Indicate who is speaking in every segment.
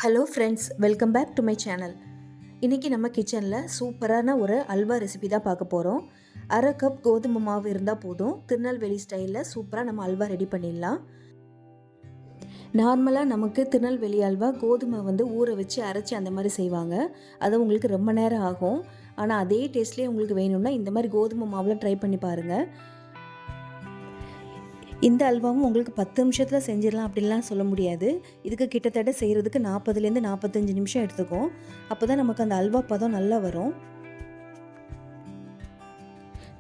Speaker 1: Hello friends, welcome back to my channel. இன்றைக்கி நம்ம கிச்சனில் சூப்பரான ஒரு அல்வா ரெசிபி தான் பார்க்க போகிறோம். அரை கப் கோதுமை மாவு இருந்தால் போதும், திருநெல்வேலி ஸ்டைலில் சூப்பராக நம்ம அல்வா ரெடி பண்ணிடலாம். நார்மலாக நமக்கு திருநெல்வேலி அல்வா கோதுமை ஊற வச்சு அரைச்சி அந்த மாதிரி செய்வாங்க. அது உங்களுக்கு ரொம்ப நேரம் ஆகும். ஆனால் அதே டேஸ்ட்லேயே உங்களுக்கு வேணும்னா இந்த மாதிரி கோதுமை மாவில் ட்ரை பண்ணி பாருங்கள். இந்த அல்வாவும் உங்களுக்கு 10 நிமிஷத்தில் செஞ்சிடலாம் அப்படின்லாம் சொல்ல முடியாது. இதுக்கு கிட்டத்தட்ட செய்கிறதுக்கு 40லேருந்து 45 நிமிஷம் எடுத்துக்கும். அப்போ தான் நமக்கு அந்த அல்வா பதம் நல்லா வரும்.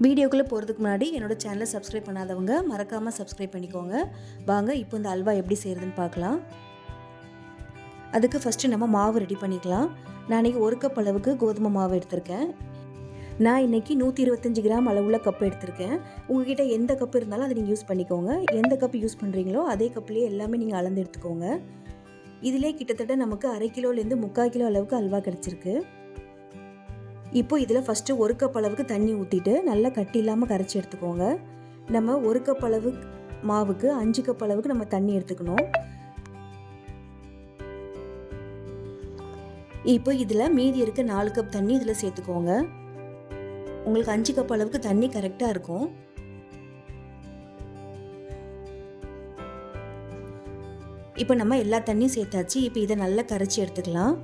Speaker 1: வீடியோக்குள்ளே போகிறதுக்கு முன்னாடி என்னோடய சேனலை சப்ஸ்கிரைப் பண்ணாதவங்க மறக்காமல் சப்ஸ்கிரைப் பண்ணிக்கோங்க. வாங்க இப்போ இந்த அல்வா எப்படி செய்கிறதுன்னு பார்க்கலாம். அதுக்கு ஃபஸ்ட்டு நம்ம மாவு ரெடி பண்ணிக்கலாம். நான் இன்றைக்கி 1 கப் அளவுக்கு கோதுமை மாவு எடுத்திருக்கேன். நான் இன்றைக்கி 125 கிராம் அளவுள்ள கப் எடுத்திருக்கேன். உங்கள்கிட்ட எந்த கப் இருந்தாலும் அதை நீங்கள் யூஸ் பண்ணிக்கோங்க. எந்த கப் யூஸ் பண்ணுறீங்களோ அதே கப்லேயே எல்லாமே நீங்கள் அளந்து எடுத்துக்கோங்க. இதிலே கிட்டத்தட்ட நமக்கு 1/2 கிலோலேருந்து 3/4 கிலோ அளவுக்கு அல்வா கிடச்சிருக்கு. இப்போது இதில் ஃபஸ்ட்டு 1 கப் அளவுக்கு தண்ணி ஊற்றிட்டு நல்லா கட்டி இல்லாமல் கரைச்சி எடுத்துக்கோங்க. நம்ம 1 கப் அளவு மாவுக்கு 5 கப் அளவுக்கு நம்ம தண்ணி எடுத்துக்கணும். இப்போ இதில் மீதி இருக்க 4 கப் தண்ணி இதில் சேர்த்துக்கோங்க. உங்களுக்கு 5 கப் அளவுக்கு தண்ணி கரெக்டாக இருக்கும். இப்போ நம்ம எல்லா தண்ணியும் சேர்த்தாச்சு. இப்போ இதை நல்லா கரைச்சி எடுத்துக்கலாம்.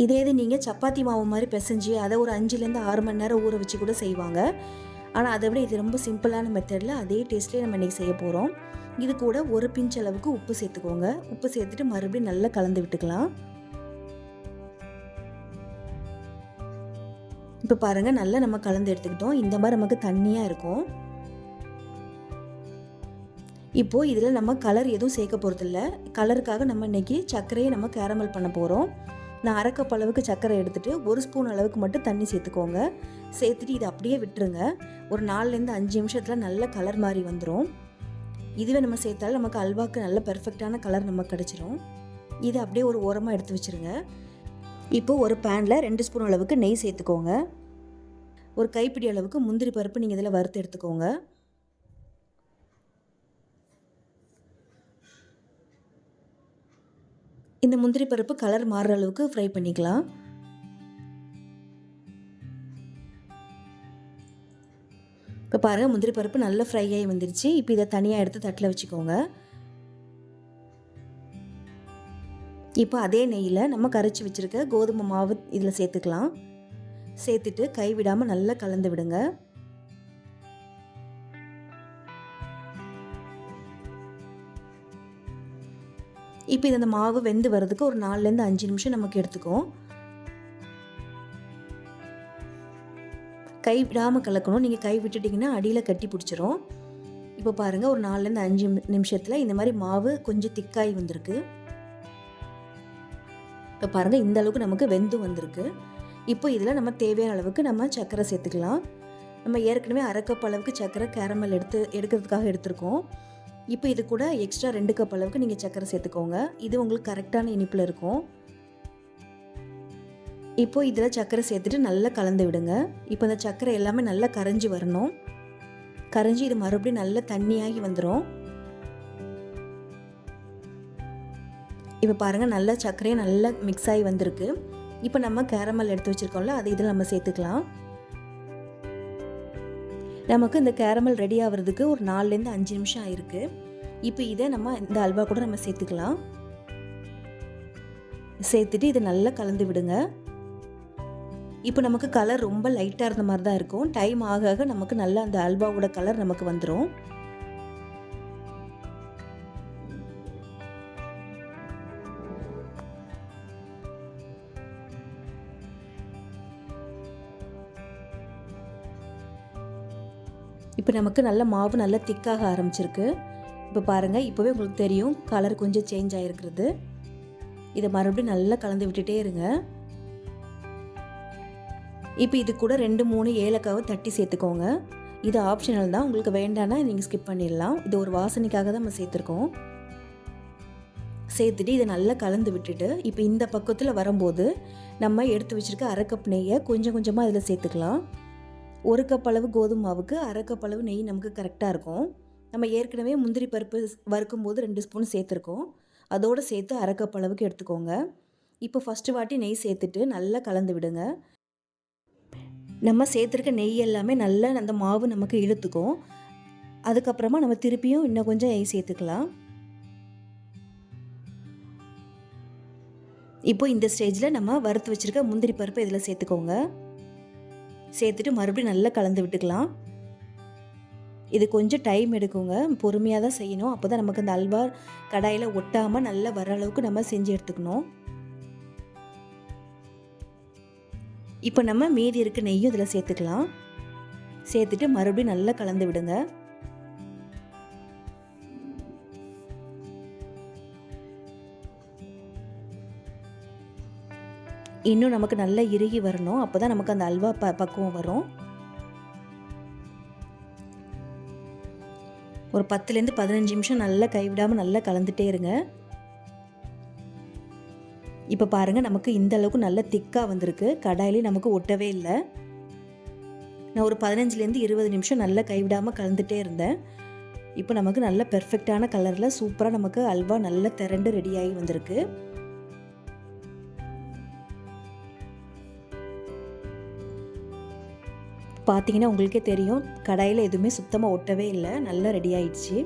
Speaker 1: இதே இது நீங்கள் சப்பாத்தி மாவு மாதிரி பிசைஞ்சு அதை ஒரு 5லேருந்து 6 மணி நேரம் ஊற வச்சு கூட செய்வாங்க. ஆனால் அதை விட இது ரொம்ப சிம்பிளான மெத்தடில் அதே டேஸ்ட்லேயே நம்ம இன்றைக்கி செய்ய போகிறோம். இது கூட ஒரு பிஞ்ச் அளவுக்கு உப்பு சேர்த்துக்கோங்க. உப்பு சேர்த்துட்டு மறுபடியும் நல்லா கலந்து விட்டுக்கலாம். இப்போ பாருங்கள், நல்லா நம்ம கலந்து எடுத்துக்கிட்டோம். இந்த மாதிரி நமக்கு தண்ணியாக இருக்கும். இப்போது இதில் நம்ம கலர் எதுவும் சேர்க்க போகிறதில்ல. கலருக்காக நம்ம இன்றைக்கி சர்க்கரையை நம்ம கேரமல் பண்ண போகிறோம். நான் 1/2 கப் அளவுக்கு சர்க்கரை எடுத்துகிட்டு 1 ஸ்பூன் அளவுக்கு மட்டும் தண்ணி சேர்த்துக்கோங்க. சேர்த்துட்டு இதை அப்படியே விட்டுருங்க. ஒரு 4லேருந்து 5 நிமிஷத்தில் நல்ல கலர் மாதிரி வந்துடும். இதுவே நம்ம சேர்த்தாலும் நமக்கு அல்வாக்கு நல்ல பெர்ஃபெக்டான கலர் நமக்கு கிடச்சிரும். இதை அப்படியே ஒரு ஓரமாக எடுத்து வச்சுருங்க. இப்போது ஒரு பேனில் 2 ஸ்பூன் அளவுக்கு நெய் சேர்த்துக்கோங்க. ஒரு கைப்பிடி அளவுக்கு முந்திரி பருப்பு நீங்கள் இதில் வறுத்து எடுத்துக்கோங்க. இந்த முந்திரி பருப்பு கலர் மாறுற அளவுக்கு ஃப்ரை பண்ணிக்கலாம். இப்போ பாருங்கள், முந்திரி பருப்பு நல்லா ஃப்ரை ஆகி வந்துருச்சு. இப்போ இதை தனியாக எடுத்து தட்டில் வச்சுக்கோங்க. இப்போ அதே நெய்யில் நம்ம கரைச்சி வச்சுருக்க கோதுமை மாவு இதில் சேர்த்துக்கலாம். சேர்த்துட்டு கைவிடாமல் நல்லா கலந்து விடுங்க. இப்போ இந்த மாவு வெந்து வர்றதுக்கு ஒரு 4லேருந்து 5 நிமிஷம் நமக்கு எடுத்துக்கும். கை விடாமல் கலக்கணும். நீங்கள் கை விட்டுட்டிங்கன்னா அடியில் கட்டி பிடிச்சிரும். இப்போ பாருங்கள், ஒரு 4லேருந்து 5 நிமிஷத்தில் இந்த மாதிரி மாவு கொஞ்சம் திக்காகி வந்திருக்கு. இப்போ பாருங்கள், இந்த அளவுக்கு நமக்கு வெந்து வந்திருக்கு. இப்போ இதில் நம்ம தேவையான அளவுக்கு நம்ம சர்க்கரை சேர்த்துக்கலாம். நம்ம ஏற்கனவே 1/2 கப் அளவுக்கு சர்க்கரை கேரமல் எடுக்கிறதுக்காக எடுத்துருக்கோம். இப்போ இது கூட எக்ஸ்ட்ரா 2 கப் அளவுக்கு நீங்கள் சர்க்கரை சேர்த்துக்கோங்க. இது உங்களுக்கு கரெக்டான இனிப்பில் இருக்கும். இப்போ இதில் சர்க்கரை சேர்த்துட்டு நல்லா கலந்து விடுங்க. இப்போ இந்த சர்க்கரை எல்லாமே நல்லா கரைஞ்சி வரணும். கரைஞ்சி இது மறுபடியும் நல்லா தண்ணியாகி வந்துடும். இப்போ பாருங்கள், நல்லா சர்க்கரையும் நல்லா மிக்ஸ் ஆகி வந்திருக்கு. இப்போ நம்ம கேரமல் எடுத்து வச்சுருக்கோம்ல, அதை இதில் நம்ம சேர்த்துக்கலாம். நமக்கு இந்த கேரமல் ரெடி ஆகிறதுக்கு ஒரு 4லேருந்து 5 நிமிஷம் ஆயிருக்கு. இப்போ இதை நம்ம இந்த அல்வா கூட நம்ம சேர்த்துக்கலாம். சேர்த்துட்டு இதை நல்லா கலந்து விடுங்க. இப்போ நமக்கு கலர் ரொம்ப லைட்டாக இருந்த மாதிரி தான் இருக்கும். டைம் ஆக ஆக நமக்கு நல்லா அந்த அல்வாவோட கலர் நமக்கு வந்துடும். இப்போ நமக்கு நல்ல மாவு நல்லா திக்காக ஆரம்பிச்சிருக்கு. இப்போ பாருங்கள், இப்போவே உங்களுக்கு தெரியும் கலர் கொஞ்சம் சேஞ்ச் ஆகிருக்கிறது. இதை மறுபடியும் நல்லா கலந்து விட்டுட்டே இருங்க. இப்போ இது கூட 2-3 ஏலக்காவை தட்டி சேர்த்துக்கோங்க. இது ஆப்ஷனல் தான், உங்களுக்கு வேண்டான்னா நீங்கள் ஸ்கிப் பண்ணிடலாம். இது ஒரு வாசனைக்காக தான் நம்ம சேர்த்துருக்கோம். சேர்த்துட்டு இதை நல்லா கலந்து விட்டுட்டு இப்போ இந்த பக்கத்தில் வரும்போது நம்ம எடுத்து வச்சுருக்க 1/2 கப் நெய்யை கொஞ்சம் கொஞ்சமாக இதில் சேர்த்துக்கலாம். 1 கப் அளவு கோதுமை மாவுக்கு 1/2 கப் அளவு நெய் நமக்கு கரெக்டாக இருக்கும். நம்ம ஏற்கனவே முந்திரி பருப்பு வறுக்கும் போது 2 ஸ்பூன் சேர்த்துருக்கோம். அதோடு சேர்த்து அரை கப் அளவுக்கு எடுத்துக்கோங்க. இப்போ ஃபஸ்ட்டு வாட்டி நெய் சேர்த்துட்டு நல்லா கலந்து விடுங்க. நம்ம சேர்த்துருக்க நெய் எல்லாமே நல்லா அந்த மாவு நமக்கு இழுத்துக்கும். அதுக்கப்புறமா நம்ம திருப்பியும் இன்னும் கொஞ்சம் நெய் சேர்த்துக்கலாம். இப்போ இந்த ஸ்டேஜில் நம்ம வறுத்து வச்சுருக்க முந்திரி பருப்பு இதில் சேர்த்துக்கோங்க. சேர்த்துட்டு மறுபடியும் நல்லா கலந்து விட்டுக்கலாம். இது கொஞ்சம் டைம் எடுக்குங்க, பொறுமையாக தான் செய்யணும். அப்போ தான் நமக்கு அந்த அல்வா கடாயில் ஒட்டாமல் நல்லா வர அளவுக்கு நம்ம செஞ்சு எடுத்துக்கணும். இப்போ நம்ம மீதி இருக்க நெய்யும் இதில் சேர்த்துக்கலாம். சேர்த்துட்டு மறுபடியும் நல்லா கலந்து விடுங்க. இன்னும் நமக்கு நல்லா இறுகி வரணும். அப்போ தான் நமக்கு அந்த அல்வா பக்குவம் வரும். ஒரு 10லேருந்து 15 நிமிஷம் நல்லா கைவிடாமல் நல்லா கலந்துட்டே இருங்க. இப்போ பாருங்கள், நமக்கு இந்த அளவுக்கு நல்லா திக்காக வந்திருக்கு. கடாயிலே நமக்கு ஒட்டவே இல்லை. நான் ஒரு 15லேருந்து 20 நிமிஷம் நல்லா கைவிடாமல் கலந்துட்டே இருந்தேன். இப்போ நமக்கு நல்ல பெர்ஃபெக்டான கலரில் சூப்பராக நமக்கு அல்வா நல்லா திரண்டு ரெடியாகி வந்திருக்கு. பார்த்தீங்கன்னா உங்களுக்கே தெரியும், கடாயில் எதுவுமே சுத்தமாக ஒட்டவே இல்லை, நல்லா ரெடி ஆயிடுச்சு.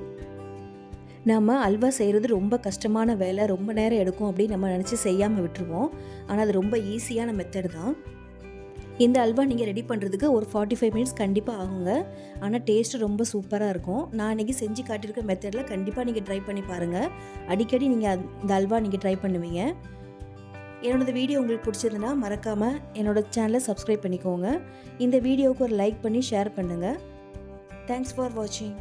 Speaker 1: நம்ம அல்வா செய்கிறது ரொம்ப கஷ்டமான வேலை, ரொம்ப நேரம் எடுக்கும் அப்படின்னு நம்ம நினச்சி செய்யாமல் விட்டுருவோம். ஆனால் அது ரொம்ப ஈஸியான மெத்தட் தான். இந்த அல்வா நீங்கள் ரெடி பண்ணுறதுக்கு ஒரு 45 மினிட்ஸ் கண்டிப்பாக ஆகுங்க. ஆனால் டேஸ்ட்டு ரொம்ப சூப்பராக இருக்கும். நான் இன்றைக்கி செஞ்சு காட்டியிருக்க மெத்தடில் கண்டிப்பாக நீங்கள் ட்ரை பண்ணி பாருங்கள். அடிக்கடி நீங்கள் இந்த அல்வா நீங்கள் ட்ரை பண்ணுவீங்க. என்னோடய வீடியோ உங்களுக்கு பிடிச்சிருந்தனா மறக்காமல் என்னோடய சேனலை சப்ஸ்கிரைப் பண்ணிக்கோங்க. இந்த வீடியோவுக்கு ஒரு லைக் பண்ணி ஷேர் பண்ணுங்கள். தேங்க்ஸ் ஃபார் வாட்சிங்.